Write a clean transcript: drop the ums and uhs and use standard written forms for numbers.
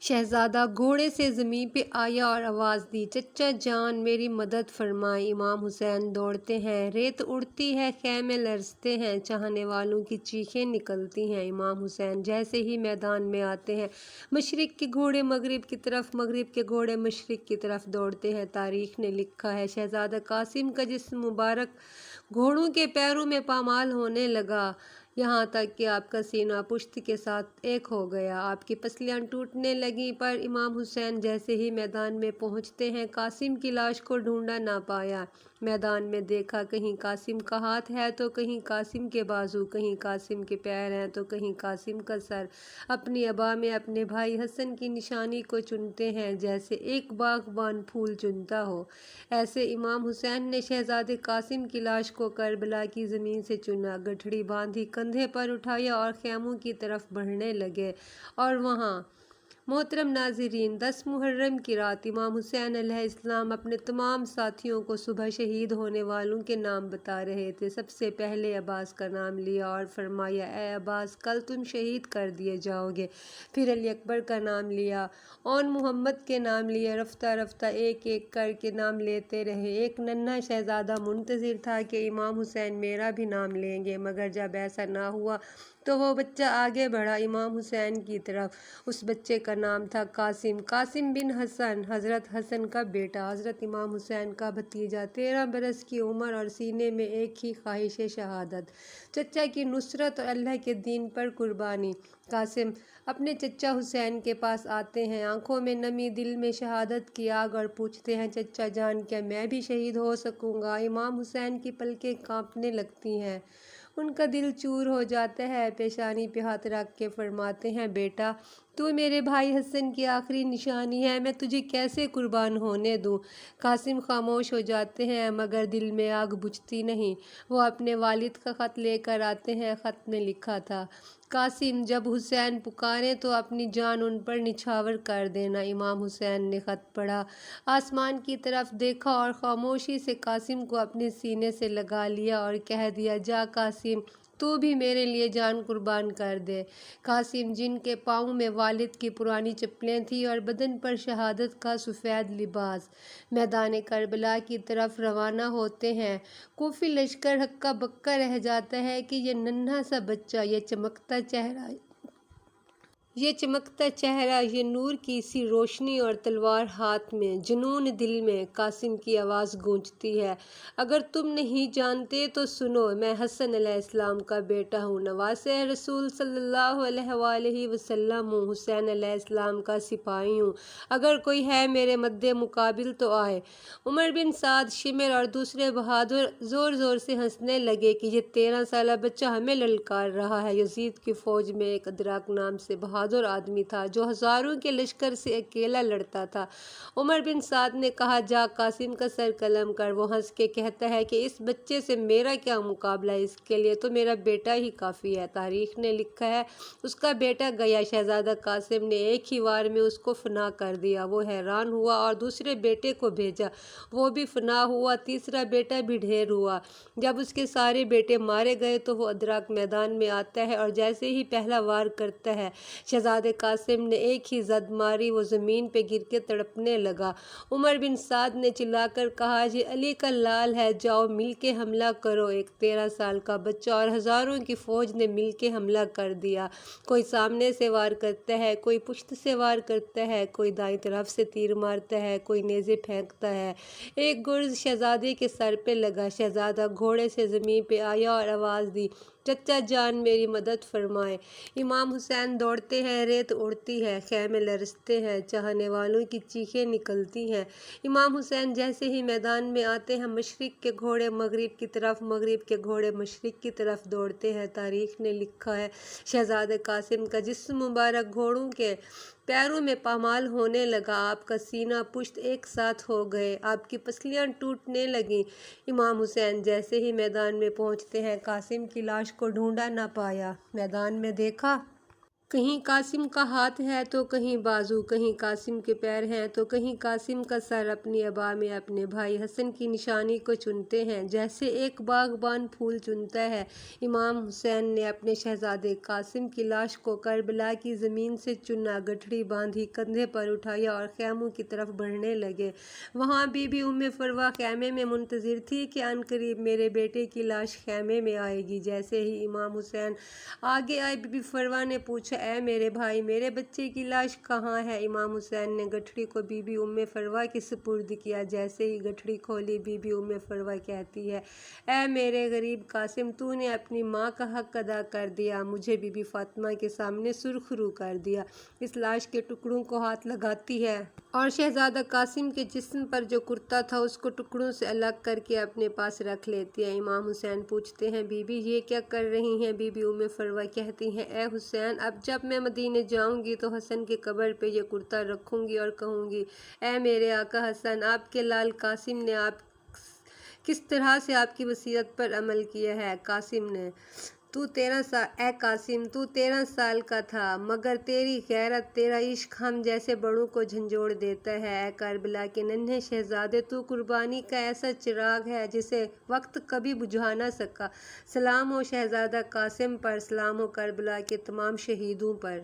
شہزادہ گھوڑے سے زمین پہ آیا اور آواز دی، چچا جان میری مدد فرمائیں۔ امام حسین دوڑتے ہیں، ریت اڑتی ہے، خیمے لرزتے ہیں، چاہنے والوں کی چیخیں نکلتی ہیں۔ امام حسین جیسے ہی میدان میں آتے ہیں، مشرق کے گھوڑے مغرب کی طرف، مغرب کے گھوڑے مشرق کی طرف دوڑتے ہیں۔ تاریخ نے لکھا ہے، شہزادہ قاسم کا جسم مبارک گھوڑوں کے پیروں میں پامال ہونے لگا، یہاں تک کہ آپ کا سینہ پشت کے ساتھ ایک ہو گیا، آپ کی پسلیاں ٹوٹنے لگیں۔ پر امام حسین جیسے ہی میدان میں پہنچتے ہیں، قاسم کی لاش کو ڈھونڈا نہ پایا۔ میدان میں دیکھا، کہیں قاسم کا ہاتھ ہے تو کہیں قاسم کے بازو، کہیں قاسم کے پیر ہیں تو کہیں قاسم کا سر۔ اپنی عبا میں اپنے بھائی حسن کی نشانی کو چنتے ہیں، جیسے ایک باغبان پھول چنتا ہو، ایسے امام حسین نے شہزادے قاسم کی لاش کو کربلا کی زمین سے چنا، گٹھڑی باندھی، کندھے پر اٹھایا اور خیموں کی طرف بڑھنے لگے۔ اور وہاں محترم ناظرین، 10 محرم کی رات امام حسین علیہ السلام اپنے تمام ساتھیوں کو صبح شہید ہونے والوں کے نام بتا رہے تھے۔ سب سے پہلے عباس کا نام لیا اور فرمایا، اے عباس، کل تم شہید کر دیے جاؤ گے۔ پھر علی اکبر کا نام لیا، اون محمد کے نام لیے، رفتہ رفتہ ایک ایک کر کے نام لیتے رہے۔ ایک ننھا شہزادہ منتظر تھا کہ امام حسین میرا بھی نام لیں گے، مگر جب ایسا نہ ہوا تو وہ بچہ آگے بڑھا امام حسین کی طرف۔ اس بچے کا نام تھا قاسم، قاسم بن حسن، حضرت حسن کا بیٹا، حضرت امام حسین کا بھتیجا، 13 برس کی عمر اور سینے میں ایک ہی خواہش شہادت، چچا کی نصرت اور اللہ کے دین پر قربانی۔ قاسم اپنے چچا حسین کے پاس آتے ہیں، آنکھوں میں نمی، دل میں شہادت کی آگ، اور پوچھتے ہیں، چچا جان کیا میں بھی شہید ہو سکوں گا؟ امام حسین کی پلکیں کانپنے لگتی ہیں، ان کا دل چور ہو جاتا ہے، پیشانی پہ ہاتھ رکھ کے فرماتے ہیں، بیٹا تو میرے بھائی حسن کی آخری نشانی ہے، میں تجھے کیسے قربان ہونے دوں؟ قاسم خاموش ہو جاتے ہیں، مگر دل میں آگ بجھتی نہیں۔ وہ اپنے والد کا خط لے کر آتے ہیں، خط میں لکھا تھا، قاسم جب حسین پکاریں تو اپنی جان ان پر نچھاور کر دینا۔ امام حسین نے خط پڑھا، آسمان کی طرف دیکھا اور خاموشی سے قاسم کو اپنے سینے سے لگا لیا اور کہہ دیا، جا قاسم، تو بھی میرے لیے جان قربان کر دے۔ قاسم، جن کے پاؤں میں والد کی پرانی چپلیں تھیں اور بدن پر شہادت کا سفید لباس، میدان کربلا کی طرف روانہ ہوتے ہیں۔ کوفی لشکر ہکا بکا رہ جاتا ہے کہ یہ ننھا سا بچہ، یہ چمکتا چہرہ، یہ نور کی سی روشنی اور تلوار ہاتھ میں، جنون دل میں۔ قاسم کی آواز گونجتی ہے، اگر تم نہیں جانتے تو سنو، میں حسن علیہ السلام کا بیٹا ہوں، نواسہ رسول صلی اللہ علیہ وآلہ وسلم ہوں، حسین علیہ السلام کا سپاہی ہوں، اگر کوئی ہے میرے مد مقابل تو آئے۔ عمر بن سعد، شمر اور دوسرے بہادر زور زور سے ہنسنے لگے کہ یہ 13 سالہ بچہ ہمیں للکار رہا ہے۔ یزید کی فوج میں ایک ادراک نام سے بہادر آدمی تھا جو ہزاروں کے لشکر سے اکیلا لڑتا تھا۔ عمر بن سعد نے کہا، جا قاسم کا سر قلم کر۔ وہ ہنس کے کہتا ہے کہ اس بچے سے میرا کیا مقابلہ، اس کے لیے تو میرا بیٹا ہی کافی ہے۔ تاریخ نے لکھا ہے، اس کا بیٹا گیا، شہزادہ قاسم نے ایک ہی وار میں اس کو فنا کر دیا۔ وہ حیران ہوا اور دوسرے بیٹے کو بھیجا، وہ بھی فنا ہوا، تیسرا بیٹا بھی ڈھیر ہوا۔ جب اس کے سارے بیٹے مارے گئے تو وہ ادراک میدان میں آتا ہے اور جیسے ہی پہلا وار کرتا ہے، شہزادے قاسم نے ایک ہی زد ماری، وہ زمین پہ گر کے تڑپنے لگا۔ عمر بن سعد نے چلا کر کہا، یہ علی کا لال ہے، جاؤ مل کے حملہ کرو۔ ایک 13 سال کا بچہ اور ہزاروں کی فوج نے مل کے حملہ کر دیا۔ کوئی سامنے سے وار کرتا ہے، کوئی پشت سے وار کرتا ہے، کوئی دائیں طرف سے تیر مارتا ہے، کوئی نیزے پھینکتا ہے۔ ایک گرز شہزادے کے سر پہ لگا، شہزادہ گھوڑے سے زمین پہ آیا اور آواز دی، چچا جان میری مدد فرمائیں۔ امام حسین دوڑتے ہیں، ریت اڑتی ہے، خیمے لرزتے ہیں، چاہنے والوں کی چیخیں نکلتی ہیں۔ امام حسین جیسے ہی میدان میں آتے ہیں، مشرق کے گھوڑے مغرب کی طرف، مغرب کے گھوڑے مشرق کی طرف دوڑتے ہیں۔ تاریخ نے لکھا ہے، شہزادے قاسم کا جسم مبارک گھوڑوں کے پیروں میں پامال ہونے لگا، آپ کا سینہ پشت ایک ساتھ ہو گئے، آپ کی پسلیاں ٹوٹنے لگیں۔ امام حسین جیسے ہی میدان میں پہنچتے ہیں، قاسم کی لاش کو ڈھونڈا نہ پایا، میدان میں دیکھا کہیں قاسم کا ہاتھ ہے تو کہیں بازو، کہیں قاسم کے پیر ہیں تو کہیں قاسم کا سر اپنی ابا میں اپنے بھائی حسن کی نشانی کو چنتے ہیں، جیسے ایک باغبان پھول چنتا ہے۔ امام حسین نے اپنے شہزادے قاسم کی لاش کو کربلا کی زمین سے چنا، گٹھڑی باندھی، کندھے پر اٹھایا اور خیموں کی طرف بڑھنے لگے۔ وہاں بی بی ام فروا خیمے میں منتظر تھی کہ عنقریب میرے بیٹے کی لاش خیمے میں آئے گی۔ جیسے ہی امام حسین آگے آئے، بی بی فروا نے پوچھا، اے میرے بھائی، میرے بچے کی لاش کہاں ہے؟ امام حسین نے گٹھڑی کو بی بی ام فروا کے سپرد کیا۔ جیسے ہی گٹھڑی کھولی، بی بی ام فروا کہتی ہے، اے میرے غریب قاسم، تو نے اپنی ماں کا حق ادا کر دیا، مجھے بی بی فاطمہ کے سامنے سرخ رو کر دیا۔ اس لاش کے ٹکڑوں کو ہاتھ لگاتی ہے اور شہزادہ قاسم کے جسم پر جو کرتا تھا اس کو ٹکڑوں سے الگ کر کے اپنے پاس رکھ لیتی ہے۔ امام حسین پوچھتے ہیں، بی بی یہ کیا کر رہی ہیں؟ بی بی ام فروا کہتی ہیں، اے حسین، اب جب میں مدینے جاؤں گی تو حسن کے قبر پہ یہ کرتا رکھوں گی اور کہوں گی، اے میرے آقا حسن، آپ کے لال قاسم نے کس طرح سے آپ کی وصیت پر عمل کیا ہے؟ قاسم نے، اے قاسم، تو 13 سال کا تھا، مگر تیری غیرت، تیرا عشق ہم جیسے بڑوں کو جھنجھوڑ دیتا ہے۔ اے کربلا کے ننھے شہزادے، تو قربانی کا ایسا چراغ ہے جسے وقت کبھی بجھا نہ سکا۔ سلام ہو شہزادہ قاسم پر، سلام ہو کربلا کے تمام شہیدوں پر۔